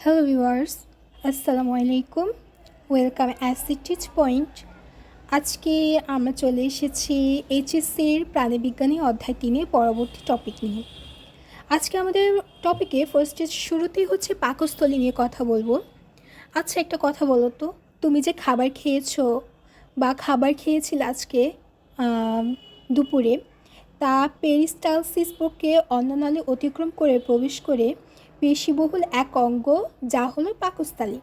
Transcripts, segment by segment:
Hello viewers, আসসালামু আলাইকুম। Welcome acid teach point. আজকে আমরা চলে এসেছি এইচএসসির প্রাণীবিজ্ঞানী অধ্যায় 3 পরবর্তী টপিক নিয়ে। আজকে আমাদের টপিকে ফার্স্টে শুরুতেই হচ্ছে পাকস্থলী নিয়ে কথা বলবো। আচ্ছা, একটা কথা বলো তো, তুমি যে খাবার খেয়েছো বা খাবার খেয়েছিলে আজকে দুপুরে, তা পেরিস্টালসিস প্রক্রিয়ায় অন্ননালী অতিক্রম করে প্রবেশ করে পেশিবহুল এক অঙ্গ, যা হলো পাকস্থলী।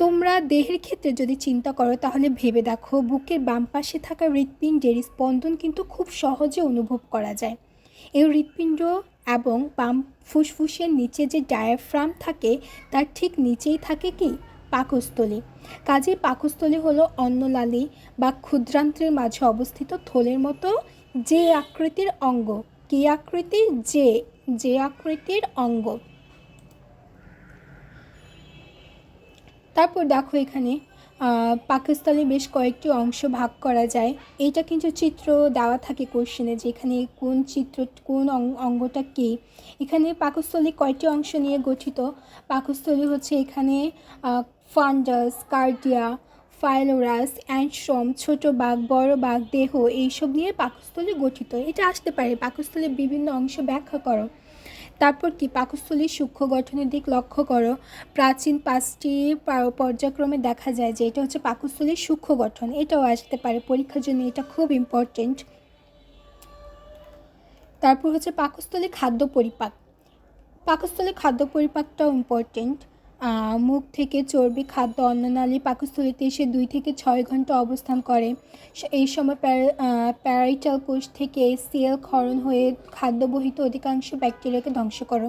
তোমরা দেহের ক্ষেত্রে যদি চিন্তা করো তাহলে ভেবে দেখো, বুকের বাম পাশে থাকা হৃৎপিণ্ডের স্পন্দন কিন্তু খুব সহজে অনুভব করা যায়। এই হৃৎপিণ্ড এবং বাম ফুসফুসের নিচে যে ডায়াফ্রাম থাকে তার ঠিক নিচেই থাকে কি পাকস্থলী। কাজেই পাকস্থলী হলো অন্ননালী বা ক্ষুদ্রান্ত্রের মাঝে অবস্থিত থলের মতো যে আকৃতির অঙ্গ। কি আকৃতির? যে আকৃতির অঙ্গ। তারপর দেখো এখানে পাকস্থলী বেশ কয়েকটি অংশ ভাগ করা যায়। এইটা কিন্তু চিত্র দেওয়া থাকে কোশ্চেনে, যে এখানে কোন অঙ্গটা কী। এখানে পাকস্থলী কয়টি অংশ নিয়ে গঠিত? পাকস্থলী হচ্ছে এখানে ফান্ডাস, কার্ডিয়া, ফাইলোরাস, অ্যান্ট্রম, ছোট বাঘ, বড় বাঘ, দেহ, এইসব নিয়ে পাকস্থলী গঠিত। এটা আসতে পারে, পাকস্থলীর বিভিন্ন অংশ ব্যাখ্যা করো। তারপর কি পাকস্থলীর সূক্ষ্ম গঠনের দিক লক্ষ্য করো। প্রাচীন 5টি পর্যায়ক্রমে দেখা যায় যে এটা হচ্ছে পাকস্থলীর সূক্ষ্ম গঠন। এটাও আসতে পারে পরীক্ষার জন্য, এটা খুব ইম্পর্টেন্ট। তারপর হচ্ছে পাকস্থলী খাদ্য পরিপাক। পাকস্থলীর খাদ্য পরিপাকটাও ইম্পর্টেন্ট। মুখ থেকে চর্বি খাদ্য অন্ননালী পাকস্থলীতে এসে 2 থেকে 6 ঘন্টা অবস্থান করে। এই সময় প্যারাইটাল কোষ থেকে সেল ক্ষরণ হয়ে খাদ্যবহিত অধিকাংশ ব্যাকটেরিয়াকে ধ্বংস করে।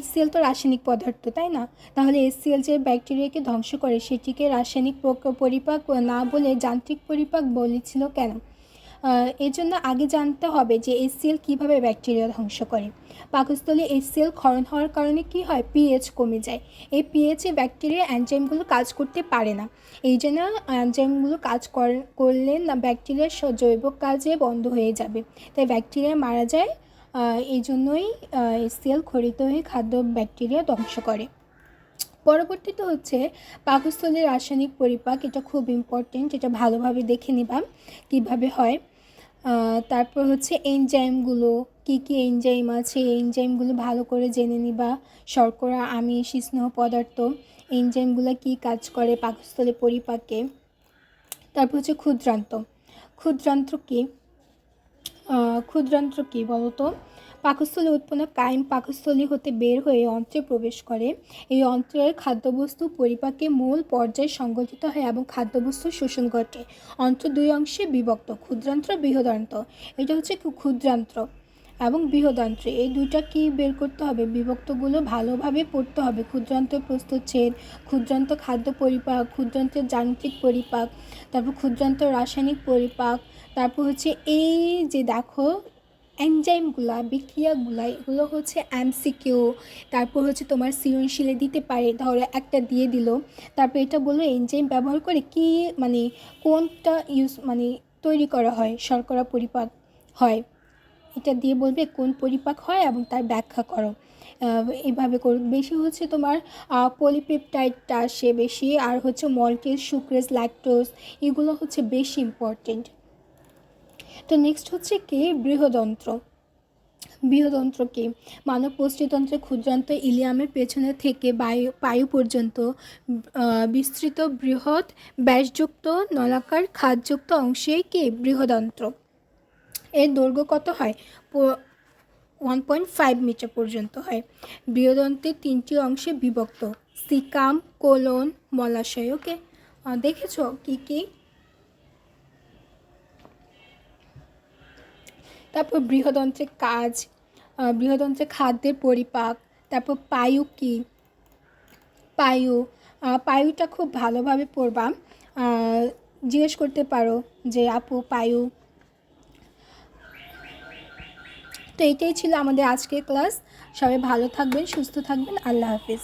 HCl তো রাসায়নিক পদার্থ, তাই না? তাহলে HCl যে ব্যাকটেরিয়াকে ধ্বংস করে সেটিকে রাসায়নিক পরিপাক না বলে যান্ত্রিক পরিপাক বলেছিল কেন? এর জন্য আগে জানতে হবে যে HCl কীভাবে ব্যাকটেরিয়া ধ্বংস করে। পাকস্থলী HCl ক্ষরণ হওয়ার কারণে কি হয়? pH কমে যায়। এই pH-এ ব্যাকটেরিয়া এনজাইমগুলো কাজ করতে পারে না। এই জন্য এনজাইমগুলো কাজ করলে না ব্যাকটেরিয়ার জৈব কাজে বন্ধ হয়ে যাবে, তাই ব্যাকটেরিয়া মারা যায়। এই জন্যই HCl ক্ষরিত হয়ে খাদ্য ব্যাকটেরিয়া ধ্বংস করে। পরবর্তীতে হচ্ছে পাকস্থলীর রাসায়নিক পরিপাক। এটা খুব ইম্পর্টেন্ট, এটা ভালোভাবে দেখে নিবা কিভাবে হয়। তারপর হচ্ছে এনজাইমগুলো, কী কী এনজাইম আছে, এনজাইমগুলো ভালো করে জেনে নিবা। শর্করা, আমিষ, স্নেহ পদার্থ, এনজাইমগুলো কী কাজ করে পাকস্থলী পরিপাকে। তারপর হচ্ছে ক্ষুদ্রান্ত। ক্ষুদ্রান্ত্র কী বলো তো? পাকস্থলী উৎপন্ন কাইম পাকস্থলী হতে বের হয়ে অন্ত্রে প্রবেশ করে। এই অন্ত্রের খাদ্যবস্তু পরিপাকে মূল পর্যায়ে সংগঠিত হয় এবং খাদ্যবস্তু শোষণ ঘটে। অন্ত্র 2 অংশে বিভক্ত, ক্ষুদ্রান্ত্র, বৃহদান্ত্র। এটা হচ্ছে ক্ষুদ্রান্ত্র এবং বৃহদান্ত্র, এই দুইটা কি বের করতে হবে? বিভক্তগুলো ভালোভাবে পড়তে হবে। ক্ষুদ্রান্ত প্রস্থচ্ছেদ, ক্ষুদ্রান্ত খাদ্য পরিপাক, ক্ষুদ্রান্তের যান্ত্রিক পরিপাক, তারপর ক্ষুদ্রান্ত রাসায়নিক পরিপাক। তারপর হচ্ছে এই যে দেখো এনজাইমগুলা, বিক্রিয়াগুলা, এগুলো হচ্ছে MCQ। তারপর হচ্ছে তোমার সৃজনশীলে দিতে পারে, ধরো একটা দিয়ে দিল, তারপর এটা বললো এনজাইম ব্যবহার করে কি কোনটা তৈরি করা হয়, শর্করা পরিপাক হয়। এটা দিয়ে বলবে কোন পরিপাক হয় এবং তার ব্যাখ্যা করো। এইভাবে করো। বেশি হচ্ছে তোমার পলিপেপটাইডটা আসে বেশি, আর হচ্ছে মলটেজ, সুক্রেজ, ল্যাকটোজ, এগুলো হচ্ছে বেশি ইম্পর্টেন্ট। তো নেক্সট হচ্ছে কি বৃহদন্ত্র। কি? মানব পুষ্টিতন্ত্রের ক্ষুদ্রান্ত ইলিয়ামের পেছনে থেকে পায়ু পর্যন্ত বিস্তৃত বৃহৎ ব্যাসযুক্ত নলাকার খাদযুক্ত অংশেই কি বৃহদন্ত্র। এর দৈর্ঘ্য কত হয়? 1.5 মিটার পর্যন্ত হয়। বৃহদন্ত্রের 3টি অংশে বিভক্ত, সিকাম, কোলন, মলাশয়। ওকে, দেখেছো কি কি? তারপর বৃহদন্ত্রের কাজ, বৃহদন্ত্রের খাদ্যের পরিপাক। তারপর পায়ু কি? পায়ুটা খুব ভালোভাবে পড়বা। জিজ্ঞেস করতে পারো যে আপু পায়ু। তো এটাই ছিল আমাদের আজকের ক্লাস। সবাই ভালো থাকবেন, সুস্থ থাকবেন। আল্লাহ হাফিজ।